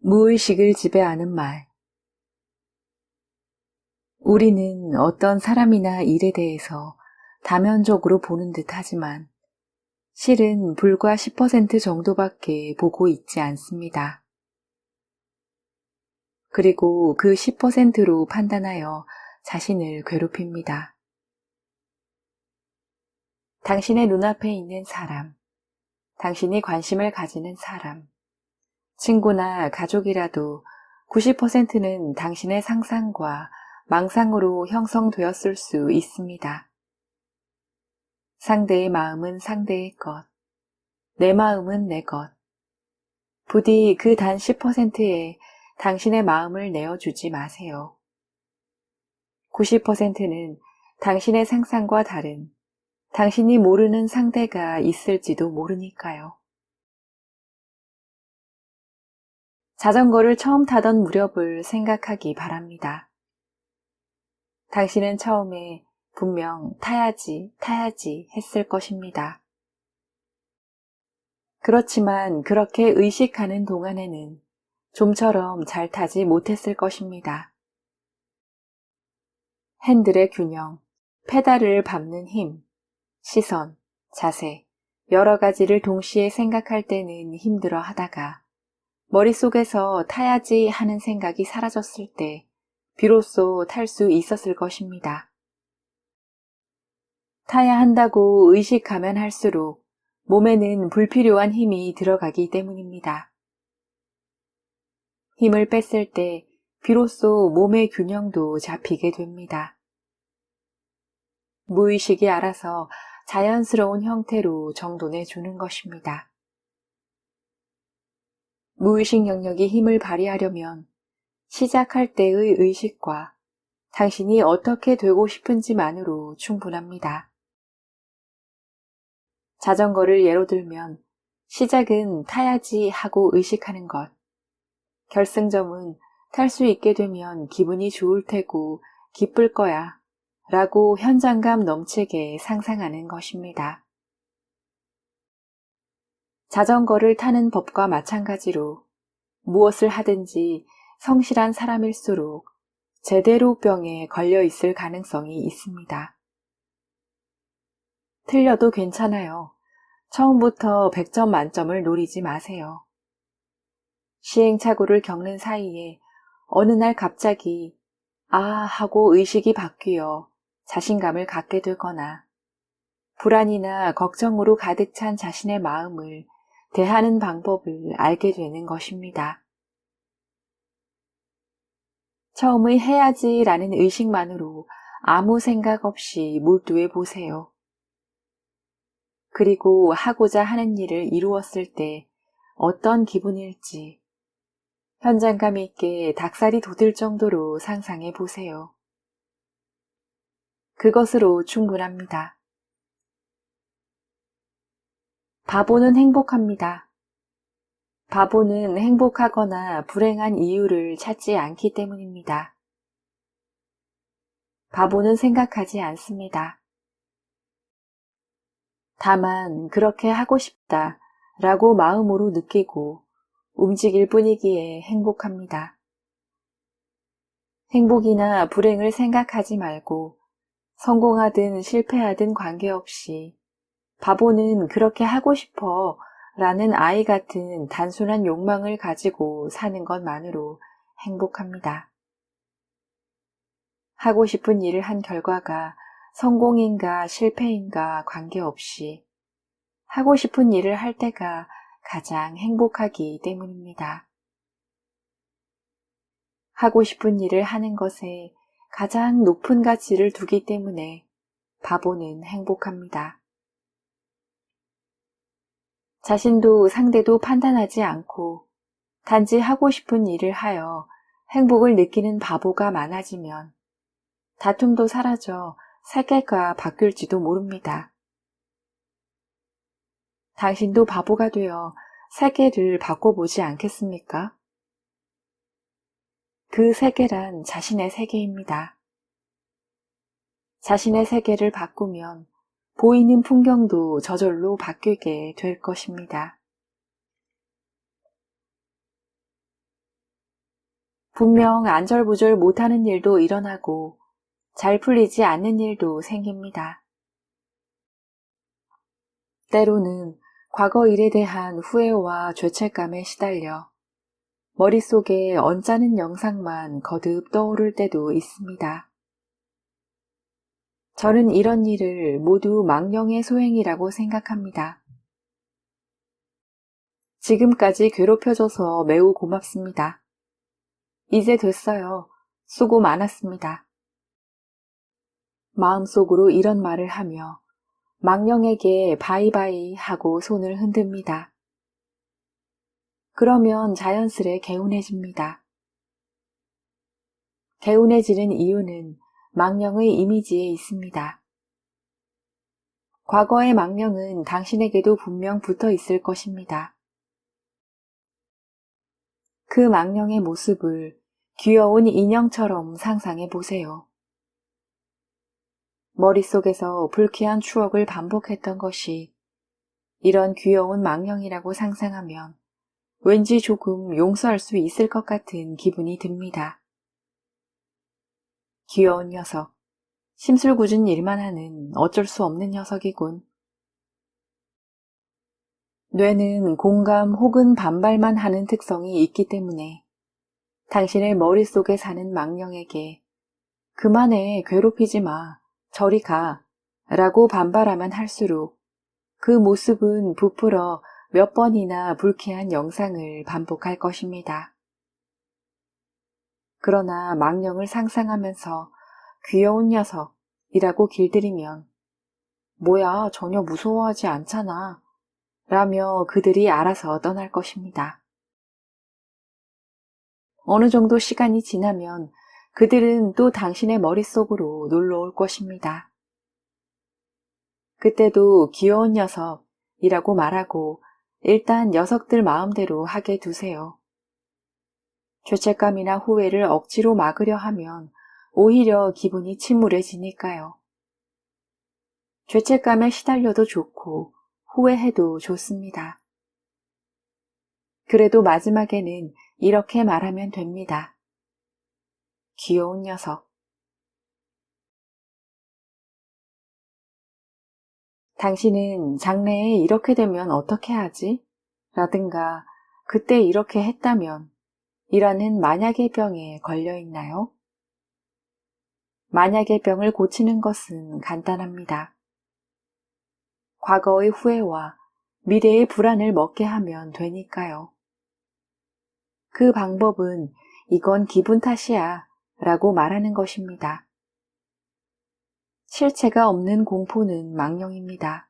무의식을 지배하는 말. 우리는 어떤 사람이나 일에 대해서 다면적으로 보는 듯 하지만 실은 불과 10% 정도밖에 보고 있지 않습니다. 그리고 그 10%로 판단하여 자신을 괴롭힙니다. 당신의 눈앞에 있는 사람, 당신이 관심을 가지는 사람, 친구나 가족이라도 90%는 당신의 상상과 망상으로 형성되었을 수 있습니다. 상대의 마음은 상대의 것, 내 마음은 내 것. 부디 그 단 10%에 당신의 마음을 내어주지 마세요. 90%는 당신의 상상과 다른 당신이 모르는 상대가 있을지도 모르니까요. 자전거를 처음 타던 무렵을 생각하기 바랍니다. 당신은 처음에 분명 타야지 했을 것입니다. 그렇지만 그렇게 의식하는 동안에는 좀처럼 잘 타지 못했을 것입니다. 핸들의 균형, 페달을 밟는 힘, 시선, 자세, 여러 가지를 동시에 생각할 때는 힘들어 하다가 머릿속에서 타야지 하는 생각이 사라졌을 때 비로소 탈 수 있었을 것입니다. 타야 한다고 의식하면 할수록 몸에는 불필요한 힘이 들어가기 때문입니다. 힘을 뺐을 때 비로소 몸의 균형도 잡히게 됩니다. 무의식이 알아서 자연스러운 형태로 정돈해 주는 것입니다. 무의식 영역이 힘을 발휘하려면 시작할 때의 의식과 당신이 어떻게 되고 싶은지만으로 충분합니다. 자전거를 예로 들면 시작은 타야지 하고 의식하는 것, 결승점은 탈 수 있게 되면 기분이 좋을 테고 기쁠 거야 라고 현장감 넘치게 상상하는 것입니다. 자전거를 타는 법과 마찬가지로 무엇을 하든지 성실한 사람일수록 제대로 병에 걸려 있을 가능성이 있습니다. 틀려도 괜찮아요. 처음부터 100점 만점을 노리지 마세요. 시행착오를 겪는 사이에 어느 날 갑자기 하고 의식이 바뀌어 자신감을 갖게 되거나 불안이나 걱정으로 가득 찬 자신의 마음을 대하는 방법을 알게 되는 것입니다. 처음의 해야지라는 의식만으로 아무 생각 없이 몰두해 보세요. 그리고 하고자 하는 일을 이루었을 때 어떤 기분일지 현장감 있게 닭살이 돋을 정도로 상상해 보세요. 그것으로 충분합니다. 바보는 행복합니다. 바보는 행복하거나 불행한 이유를 찾지 않기 때문입니다. 바보는 생각하지 않습니다. 다만 그렇게 하고 싶다 라고 마음으로 느끼고 움직일 뿐이기에 행복합니다. 행복이나 불행을 생각하지 말고 성공하든 실패하든 관계없이 바보는 그렇게 하고 싶어 라는 아이 같은 단순한 욕망을 가지고 사는 것만으로 행복합니다. 하고 싶은 일을 한 결과가 성공인가 실패인가 관계없이 하고 싶은 일을 할 때가 가장 행복하기 때문입니다. 하고 싶은 일을 하는 것에 가장 높은 가치를 두기 때문에 바보는 행복합니다. 자신도 상대도 판단하지 않고 단지 하고 싶은 일을 하여 행복을 느끼는 바보가 많아지면 다툼도 사라져 세계가 바뀔지도 모릅니다. 당신도 바보가 되어 세계를 바꿔보지 않겠습니까? 그 세계란 자신의 세계입니다. 자신의 세계를 바꾸면 보이는 풍경도 저절로 바뀌게 될 것입니다. 분명 안절부절 못하는 일도 일어나고 잘 풀리지 않는 일도 생깁니다. 때로는 과거 일에 대한 후회와 죄책감에 시달려 머릿속에 언짢은 영상만 거듭 떠오를 때도 있습니다. 저는 이런 일을 모두 망령의 소행이라고 생각합니다. 지금까지 괴롭혀줘서 매우 고맙습니다. 이제 됐어요. 수고 많았습니다. 마음속으로 이런 말을 하며 망령에게 바이바이 하고 손을 흔듭니다. 그러면 자연스레 개운해집니다. 개운해지는 이유는 망령의 이미지에 있습니다. 과거의 망령은 당신에게도 분명 붙어 있을 것입니다. 그 망령의 모습을 귀여운 인형처럼 상상해 보세요. 머릿속에서 불쾌한 추억을 반복했던 것이 이런 귀여운 망령이라고 상상하면 왠지 조금 용서할 수 있을 것 같은 기분이 듭니다. 귀여운 녀석, 심술궂은 일만 하는 어쩔 수 없는 녀석이군. 뇌는 공감 혹은 반발만 하는 특성이 있기 때문에 당신의 머릿속에 사는 망령에게 그만해, 괴롭히지 마, 저리 가 라고 반발하면 할수록 그 모습은 부풀어 몇 번이나 불쾌한 영상을 반복할 것입니다. 그러나 망령을 상상하면서 귀여운 녀석이라고 길들이면 뭐야, 전혀 무서워하지 않잖아 라며 그들이 알아서 떠날 것입니다. 어느 정도 시간이 지나면 그들은 또 당신의 머릿속으로 놀러 올 것입니다. 그때도 귀여운 녀석이라고 말하고 일단 녀석들 마음대로 하게 두세요. 죄책감이나 후회를 억지로 막으려 하면 오히려 기분이 침울해지니까요. 죄책감에 시달려도 좋고 후회해도 좋습니다. 그래도 마지막에는 이렇게 말하면 됩니다. 귀여운 녀석. 당신은 장래에 이렇게 되면 어떻게 하지? 라든가 그때 이렇게 했다면 이라는 만약의 병에 걸려 있나요? 만약의 병을 고치는 것은 간단합니다. 과거의 후회와 미래의 불안을 먹게 하면 되니까요. 그 방법은 이건 기분 탓이야 라고 말하는 것입니다. 실체가 없는 공포는 망령입니다.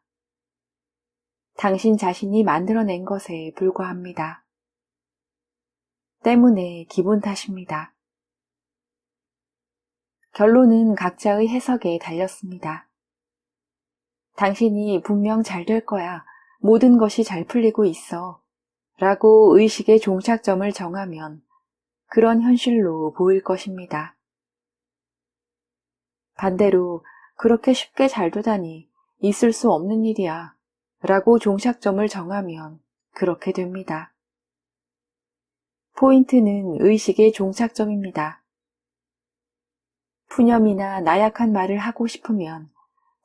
당신 자신이 만들어낸 것에 불과합니다. 때문에 기분 탓입니다. 결론은 각자의 해석에 달렸습니다. 당신이 분명 잘 될 거야, 모든 것이 잘 풀리고 있어 라고 의식의 종착점을 정하면 그런 현실로 보일 것입니다. 반대로 그렇게 쉽게 잘 되다니 있을 수 없는 일이야 라고 종착점을 정하면 그렇게 됩니다. 포인트는 의식의 종착점입니다. 푸념이나 나약한 말을 하고 싶으면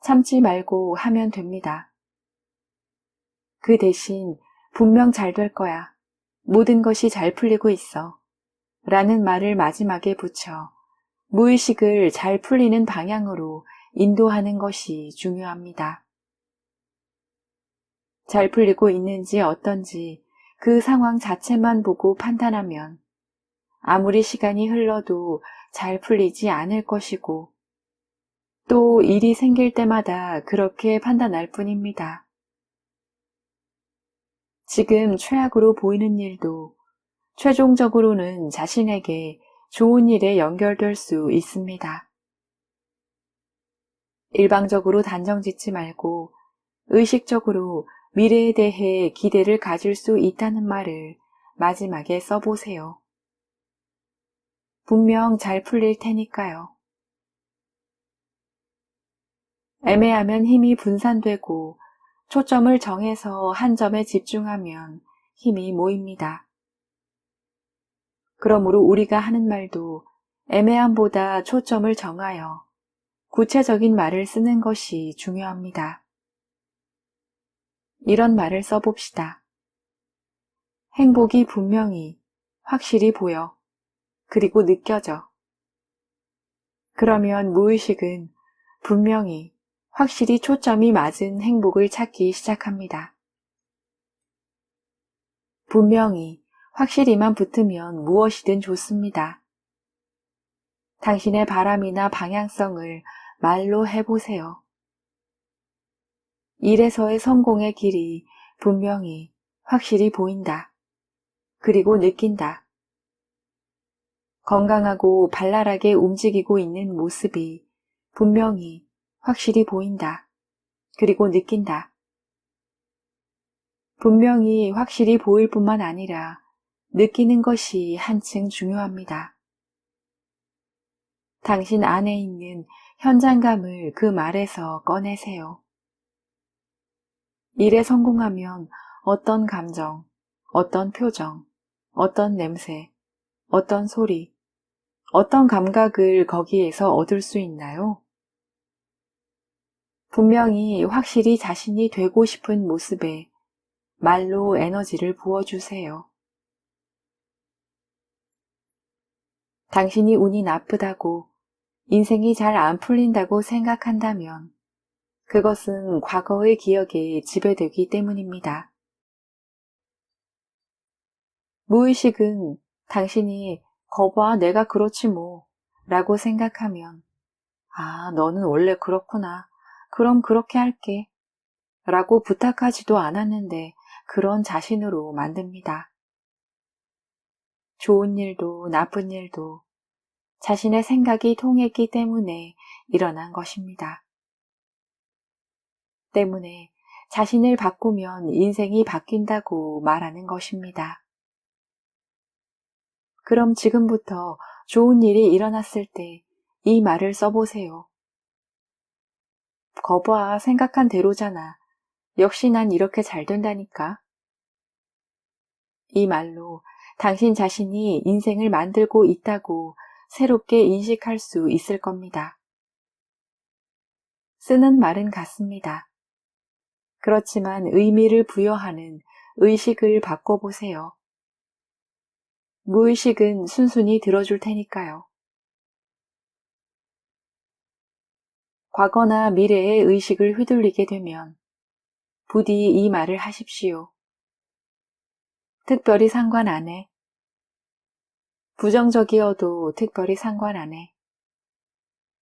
참지 말고 하면 됩니다. 그 대신 분명 잘 될 거야. 모든 것이 잘 풀리고 있어. 라는 말을 마지막에 붙여 무의식을 잘 풀리는 방향으로 인도하는 것이 중요합니다. 잘 풀리고 있는지 어떤지 그 상황 자체만 보고 판단하면 아무리 시간이 흘러도 잘 풀리지 않을 것이고 또 일이 생길 때마다 그렇게 판단할 뿐입니다. 지금 최악으로 보이는 일도 최종적으로는 자신에게 좋은 일에 연결될 수 있습니다. 일방적으로 단정 짓지 말고 의식적으로 미래에 대해 기대를 가질 수 있다는 말을 마지막에 써보세요. 분명 잘 풀릴 테니까요. 애매하면 힘이 분산되고 초점을 정해서 한 점에 집중하면 힘이 모입니다. 그러므로 우리가 하는 말도 애매함보다 초점을 정하여 구체적인 말을 쓰는 것이 중요합니다. 이런 말을 써봅시다. 행복이 분명히, 확실히 보여, 그리고 느껴져. 그러면 무의식은 분명히, 확실히 초점이 맞은 행복을 찾기 시작합니다. 분명히, 확실히만 붙으면 무엇이든 좋습니다. 당신의 바람이나 방향성을 말로 해보세요. 일에서의 성공의 길이 분명히, 확실히 보인다. 그리고 느낀다. 건강하고 발랄하게 움직이고 있는 모습이 분명히, 확실히 보인다. 그리고 느낀다. 분명히 확실히 보일 뿐만 아니라 느끼는 것이 한층 중요합니다. 당신 안에 있는 현장감을 그 말에서 꺼내세요. 일에 성공하면 어떤 감정, 어떤 표정, 어떤 냄새, 어떤 소리, 어떤 감각을 거기에서 얻을 수 있나요? 분명히 확실히 자신이 되고 싶은 모습에 말로 에너지를 부어주세요. 당신이 운이 나쁘다고, 인생이 잘 안 풀린다고 생각한다면 그것은 과거의 기억에 지배되기 때문입니다. 무의식은 당신이 거봐 내가 그렇지 뭐 라고 생각하면 아 너는 원래 그렇구나 그럼 그렇게 할게 라고 부탁하지도 않았는데 그런 자신으로 만듭니다. 좋은 일도 나쁜 일도 자신의 생각이 통했기 때문에 일어난 것입니다. 때문에 자신을 바꾸면 인생이 바뀐다고 말하는 것입니다. 그럼 지금부터 좋은 일이 일어났을 때 이 말을 써보세요. 거봐, 생각한 대로잖아. 역시 난 이렇게 잘 된다니까. 이 말로 당신 자신이 인생을 만들고 있다고 새롭게 인식할 수 있을 겁니다. 쓰는 말은 같습니다. 그렇지만 의미를 부여하는 의식을 바꿔보세요. 무의식은 순순히 들어줄 테니까요. 과거나 미래의 의식을 휘둘리게 되면 부디 이 말을 하십시오. 특별히 상관 안 해. 부정적이어도 특별히 상관 안 해.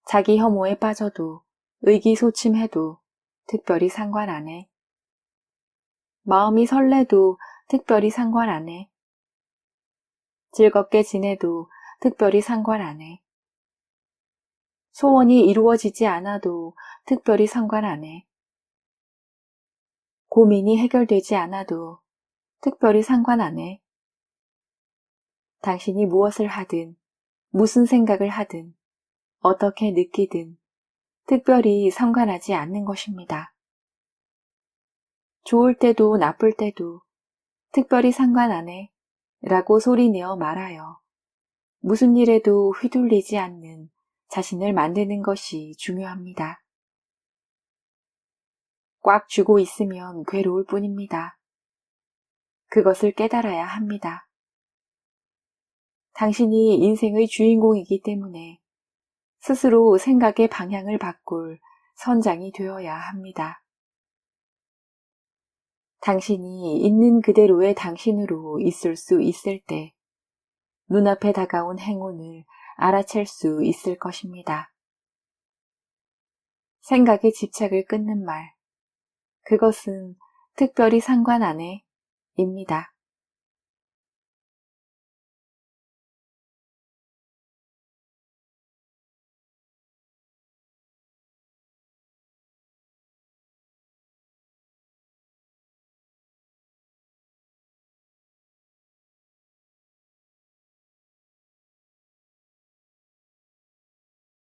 자기 혐오에 빠져도 의기소침해도 특별히 상관 안 해. 마음이 설레도 특별히 상관 안 해. 즐겁게 지내도 특별히 상관 안 해. 소원이 이루어지지 않아도 특별히 상관 안 해. 고민이 해결되지 않아도 특별히 상관 안 해. 당신이 무엇을 하든, 무슨 생각을 하든, 어떻게 느끼든 특별히 상관하지 않는 것입니다. 좋을 때도 나쁠 때도 특별히 상관 안 해 라고 소리내어 말하여 무슨 일에도 휘둘리지 않는 자신을 만드는 것이 중요합니다. 꽉 쥐고 있으면 괴로울 뿐입니다. 그것을 깨달아야 합니다. 당신이 인생의 주인공이기 때문에 스스로 생각의 방향을 바꿀 선장이 되어야 합니다. 당신이 있는 그대로의 당신으로 있을 수 있을 때 눈앞에 다가온 행운을 알아챌 수 있을 것입니다. 생각의 집착을 끊는 말, 그것은 특별히 상관 안 해 입니다.